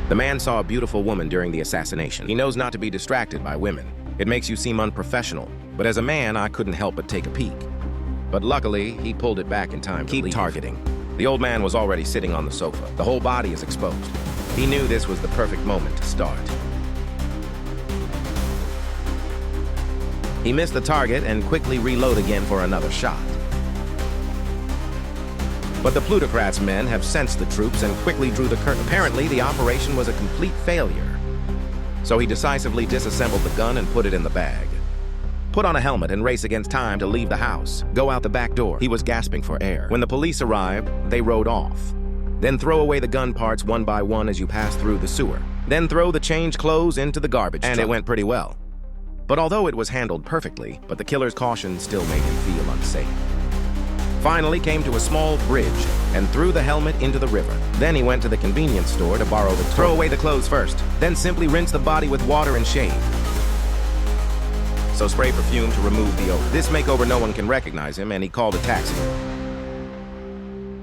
The man saw a beautiful woman during the assassination. He knows not to be distracted by women. It makes you seem unprofessional, but as a man, I couldn't help but take a peek. But luckily, he pulled it back in time to leave. Targeting. The old man was already sitting on the sofa. The whole body is exposed. He knew this was the perfect moment to start. He missed the target and quickly reload again for another shot. But the plutocrat's men have sensed the troops and quickly drew the curtain. Apparently, the operation was a complete failure. So he decisively disassembled the gun and put it in the bag. Put on a helmet and race against time to leave the house. Go out the back door. He was gasping for air. When the police arrived, they rode off. Then throw away the gun parts one by one as you pass through the sewer. Then throw the changed clothes into the garbage truck. And it went pretty well. But although it was handled perfectly, the killer's caution still made him feel unsafe. Finally came to a small bridge and threw the helmet into the river. Then he went to the convenience store to borrow the toilet. Throw away the clothes first, then simply rinse the body with water and shave. So spray perfume to remove the odor. This makeover, no one can recognize him, and he called a taxi.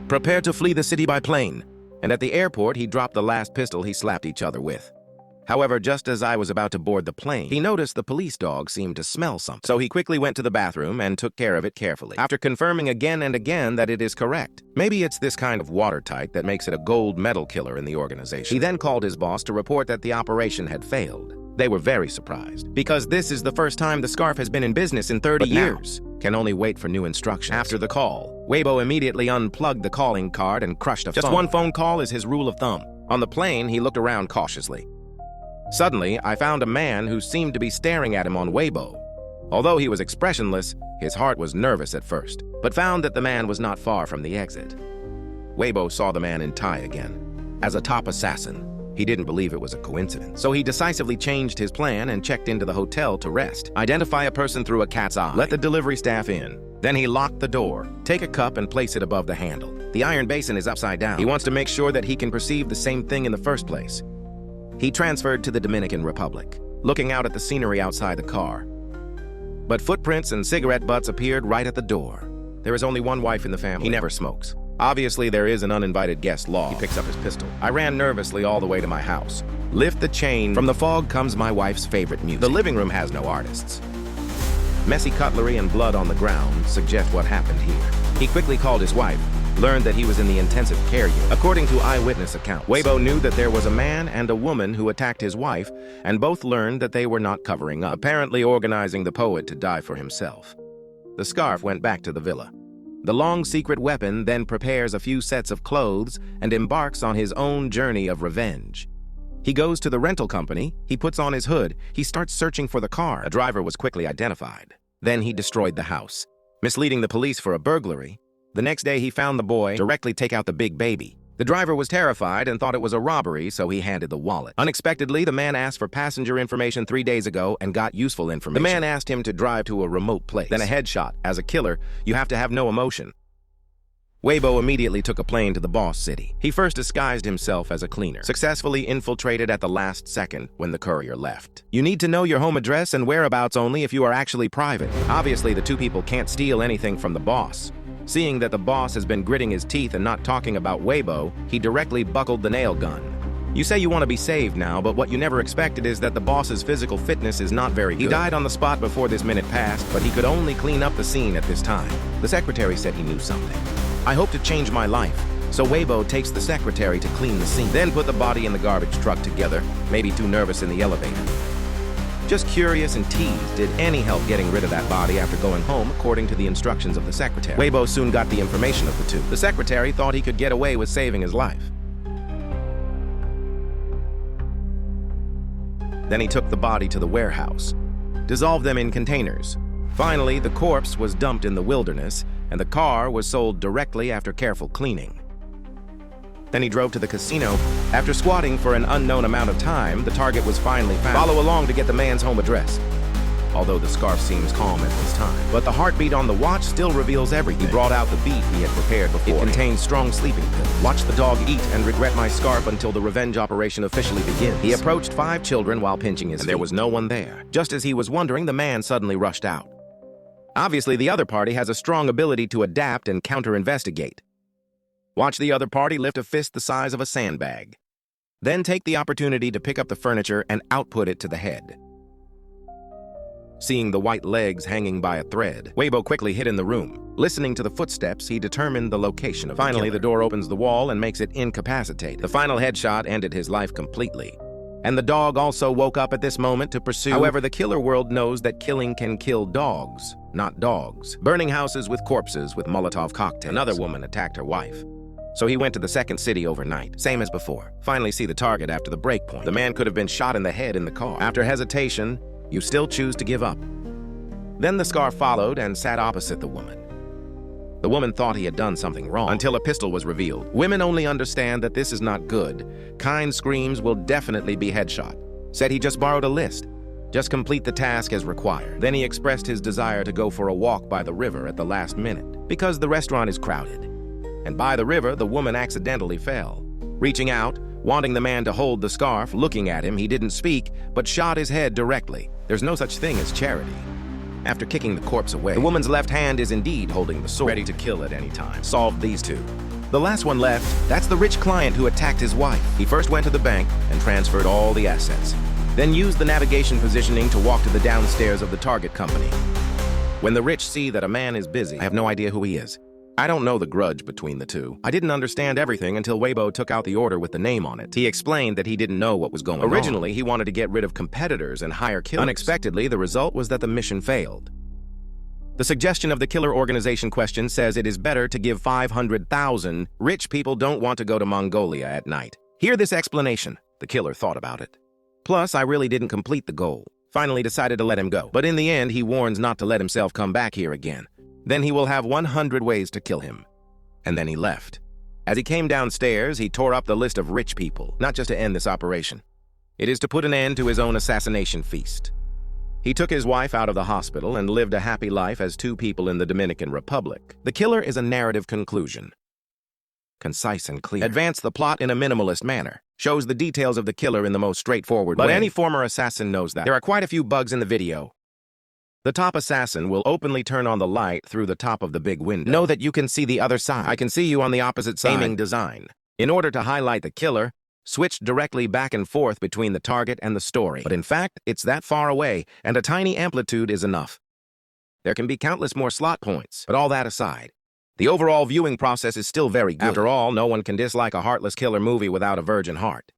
Prepare to flee the city by plane. And at the airport, he dropped the last pistol he slapped each other with. However, just as I was about to board the plane, he noticed the police dog seemed to smell something. So he quickly went to the bathroom and took care of it carefully, after confirming again and again that it is correct. Maybe it's this kind of watertight that makes it a gold medal killer in the organization. He then called his boss to report that the operation had failed. They were very surprised, because this is the first time the scarf has been in business in 30 years. Can only wait for new instructions. After the call, Weibo immediately unplugged the calling card and crushed a phone. Just one phone call is his rule of thumb. On the plane, he looked around cautiously. Suddenly, I found a man who seemed to be staring at him on Weibo. Although he was expressionless, his heart was nervous at first, but found that the man was not far from the exit. Weibo saw the man in tie again. As a top assassin, he didn't believe it was a coincidence. So he decisively changed his plan and checked into the hotel to rest. Identify a person through a cat's eye. Let the delivery staff in. Then he locked the door. Take a cup and place it above the handle. The iron basin is upside down. He wants to make sure that he can perceive the same thing in the first place. He transferred to the Dominican Republic, looking out at the scenery outside the car. But footprints and cigarette butts appeared right at the door. There is only one wife in the family. He never smokes. Obviously, there is an uninvited guest law. He picks up his pistol. I ran nervously all the way to my house. Lift the chain. From the fog comes my wife's favorite music. The living room has no artists. Messy cutlery and blood on the ground suggest what happened here. He quickly called his wife, learned that he was in the intensive care unit. According to eyewitness accounts, Weibo knew that there was a man and a woman who attacked his wife, and both learned that they were not covering up, apparently organizing the poet to die for himself. The scarf went back to the villa. The long secret weapon then prepares a few sets of clothes and embarks on his own journey of revenge. He goes to the rental company, he puts on his hood, he starts searching for the car. A driver was quickly identified. Then he destroyed the house, misleading the police for a burglary. The next day he found the boy directly take out the big baby. The driver was terrified and thought it was a robbery, so he handed the wallet. Unexpectedly, the man asked for passenger information 3 days ago and got useful information. The man asked him to drive to a remote place. Then a headshot. As a killer, you have to have no emotion. Weibo immediately took a plane to the boss city. He first disguised himself as a cleaner, successfully infiltrated at the last second when the courier left. You need to know your home address and whereabouts only if you are actually private. Obviously, the two people can't steal anything from the boss. Seeing that the boss has been gritting his teeth and not talking about Weibo, he directly buckled the nail gun. You say you want to be saved now, but what you never expected is that the boss's physical fitness is not very good. He died on the spot before this minute passed, but he could only clean up the scene at this time. The secretary said he knew something. I hope to change my life. So Weibo takes the secretary to clean the scene, then put the body in the garbage truck together, maybe too nervous in the elevator. Just curious and teased, did any help getting rid of that body after going home according to the instructions of the secretary. Weibo soon got the information of the two. The secretary thought he could get away with saving his life. Then he took the body to the warehouse, dissolved them in containers. Finally, the corpse was dumped in the wilderness, and the car was sold directly after careful cleaning. Then he drove to the casino. After squatting for an unknown amount of time, the target was finally found. Follow along to get the man's home address. Although the scarf seems calm at this time. But the heartbeat on the watch still reveals everything. He brought out the beat he had prepared before. It contains strong sleeping pills. Watch the dog eat and regret my scarf until the revenge operation officially begins. He approached 5 children while pinching his feet. There was no one there. Just as he was wondering, the man suddenly rushed out. Obviously, the other party has a strong ability to adapt and counter-investigate. Watch the other party lift a fist the size of a sandbag. Then take the opportunity to pick up the furniture and output it to the head. Seeing the white legs hanging by a thread, Weibo quickly hid in the room. Listening to the footsteps, he determined the location of the killer. Finally, the door opens the wall and makes it incapacitated. The final headshot ended his life completely. And the dog also woke up at this moment to pursue. However, the killer world knows that killing can kill dogs, not dogs. Burning houses with corpses with Molotov cocktails. Another woman attacked her wife. So he went to the second city overnight, same as before. Finally see the target after the breakpoint. The man could have been shot in the head in the car. After hesitation, you still choose to give up. Then the scar followed and sat opposite the woman. The woman thought he had done something wrong until a pistol was revealed. Women only understand that this is not good. Kind screams will definitely be headshot. Said he just borrowed a list. Just complete the task as required. Then he expressed his desire to go for a walk by the river at the last minute because the restaurant is crowded. And by the river, the woman accidentally fell. Reaching out, wanting the man to hold the scarf, looking at him, he didn't speak, but shot his head directly. There's no such thing as charity. After kicking the corpse away, the woman's left hand is indeed holding the sword, ready to kill at any time. Solved these two. The last one left, that's the rich client who attacked his wife. He first went to the bank and transferred all the assets. Then used the navigation positioning to walk to the downstairs of the target company. When the rich see that a man is busy, I have no idea who he is. I don't know the grudge between the two. I didn't understand everything until Weibo took out the order with the name on it. He explained that he didn't know what was going on. Originally, he wanted to get rid of competitors and hire killers. Unexpectedly, the result was that the mission failed. The suggestion of the killer organization question says it is better to give 500,000. Rich people don't want to go to Mongolia at night. Hear this explanation. The killer thought about it. Plus, I really didn't complete the goal. Finally decided to let him go. But in the end, he warns not to let himself come back here again. Then he will have 100 ways to kill him. And then he left. As he came downstairs, he tore up the list of rich people, not just to end this operation. It is to put an end to his own assassination feast. He took his wife out of the hospital and lived a happy life as two people in the Dominican Republic. The killer is a narrative conclusion. Concise and clear. Advance the plot in a minimalist manner. Shows the details of the killer in the most straightforward way. But any former assassin knows that. There are quite a few bugs in the video. The top assassin will openly turn on the light through the top of the big window. Know that you can see the other side. I can see you on the opposite side. Aiming design. In order to highlight the killer, switch directly back and forth between the target and the story. But in fact, it's that far away, and a tiny amplitude is enough. There can be countless more slot points, but all that aside, the overall viewing process is still very good. After all, no one can dislike a heartless killer movie without a virgin heart.